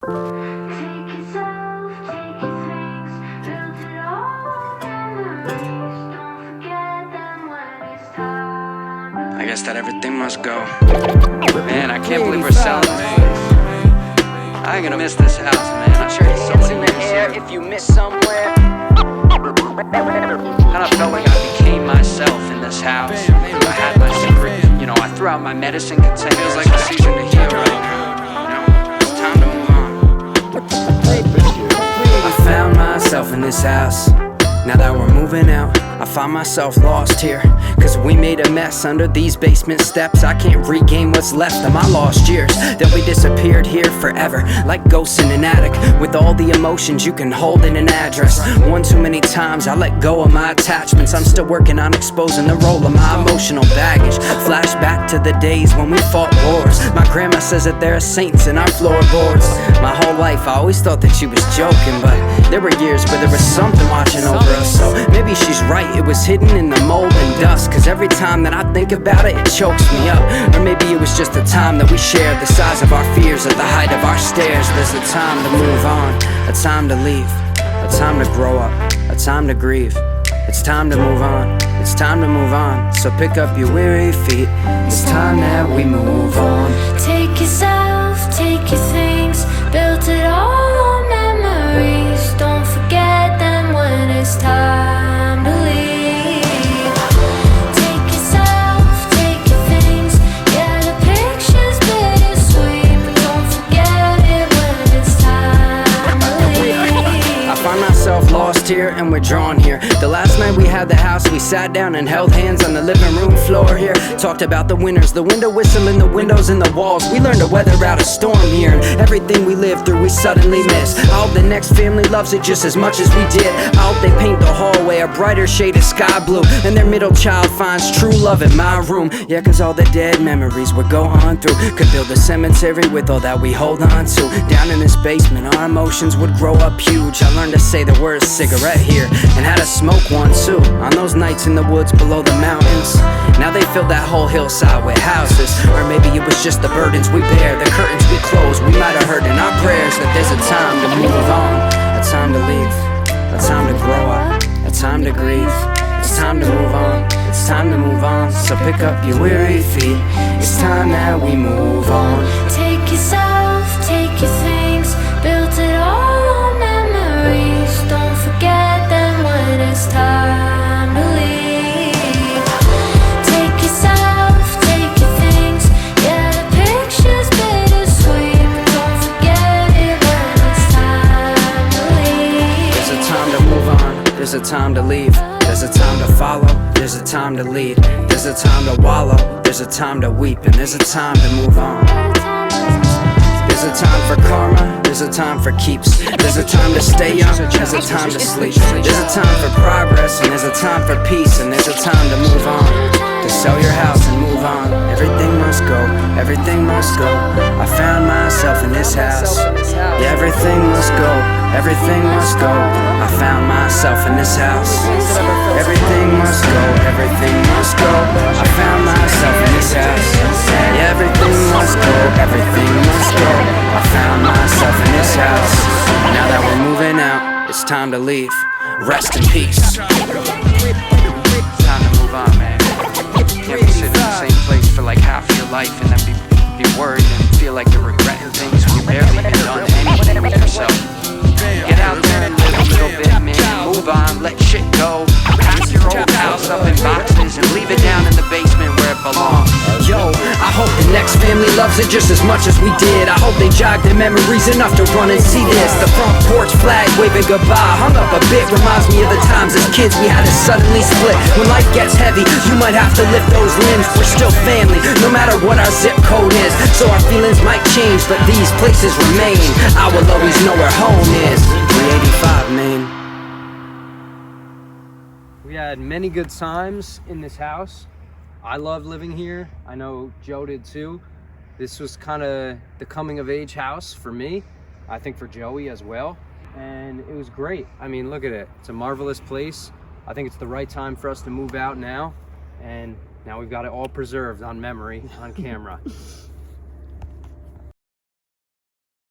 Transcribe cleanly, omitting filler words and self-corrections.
I guess that everything must go. Man, I can't believe we're selling, man. I ain't gonna miss this house, man. I'm sure it's so many years here. If you miss somewhere, kinda felt like I became myself in this house. I had my secret, you know, I threw out my medicine containers. Feels like the season to heal right now. You know, it's time to move on. I found myself in this house. Now that we're moving out, I find myself lost here. Cause we made a mess under these basement steps. I can't regain what's left of my lost years. That we disappeared here forever, like ghosts in an attic, with all the emotions you can hold in an address. One too many times I let go of my attachments. I'm still working on exposing the role of my emotional baggage. Flashback to the days when we fought wars. My grandma says that there are saints in our floorboards. My whole life I always thought that she was joking, but there were years where there was something watching over us. So maybe she's right, it was hidden in the mold and dust. Cause every time that I think about it, it chokes me up. Or maybe it was just the time that we shared, the size of our fears at the height of our stairs. There's a time to move on, a time to leave, a time to grow up, a time to grieve. It's time to move on, it's time to move on. So pick up your weary feet, it's time that we move on. Take yourself, take your things, built it all on memories. Don't forget them when it's time to leave. Take yourself, take your things. Yeah, the picture's bittersweet, but don't forget it when it's time to leave. I find myself lost here and withdrawn here. The last night we had the house, we sat down and held hands on the living room floor here. Talked about the winters, the window whistle in the windows and the walls. We learned to weather out a storm here, and everything we lived through we suddenly miss. I hope the next family loves it just as much as we did. I hope they paint the hallway a brighter shade of sky blue, and their middle child finds true love in my room. Yeah, cause all the dead memories we're going through could build a cemetery with all that we hold on to. Down in this basement our emotions would grow up huge. I learned to say the word cigarette here, and how to smoke one too, on those nights in the woods below the mountains. Now they fill that whole hillside with houses. Or maybe it was just the burdens we bear, the curtains we close. We might have heard in our prayers that there's a time to move on, a time to leave, a time to grow up, a time to grieve. It's time to move on, it's time to move on. So pick up your weary feet, it's time that we move on. Take yourself, take your things, built it all on memories. Don't forget them when it's time to leave. Take yourself, take your things. Yeah, the picture's bittersweet, but don't forget it when it's time to leave. There's a time to move on, there's a time to leave. There's a time to follow, there's a time to lead. There's a time to wallow, there's a time to weep. And there's a time to move on. There's a time for karma, there's a time for keeps. There's a time to stay young, there's a time to sleep. There's a time for progress, and there's a time for peace. And there's a time to move on, to sell your house and move on. Everything must go, everything must go. I found myself in this house. Yeah, everything must go, everything must go. I found myself in this house. Everything must go, everything must go. I found myself in this house. Yeah, everything must go, everything must go. I found myself in this house. Now that we're moving out, it's time to leave. Rest in peace. Time to move on, man. Can't be sitting in the same place for like half your life and then be worried and feel like you're regretting things when you barely even done anything with yourself. Get out there and live a little bit, man. Move on, let shit go. Pack your old house up in boxes and leave it down in the basement where it belongs. Yo, I hope the next family loves it just as much as we did. I hope they jog their memories enough to run and see this. The front porch flag waving goodbye, hung up a bit, reminds me of the times as kids we had to suddenly split. When life gets heavy, you might have to lift those limbs. We're still family, no matter what our zip code is. So our feelings might change, but these places remain. I will always know where home is. 385 Main. We had many good times in this house. I love living here. I know Joe did too. This was kind of the coming of age house for me. I think for Joey as well. And it was great. I mean, look at it. It's a marvelous place. I think it's the right time for us to move out now. And now we've got it all preserved on memory, on camera.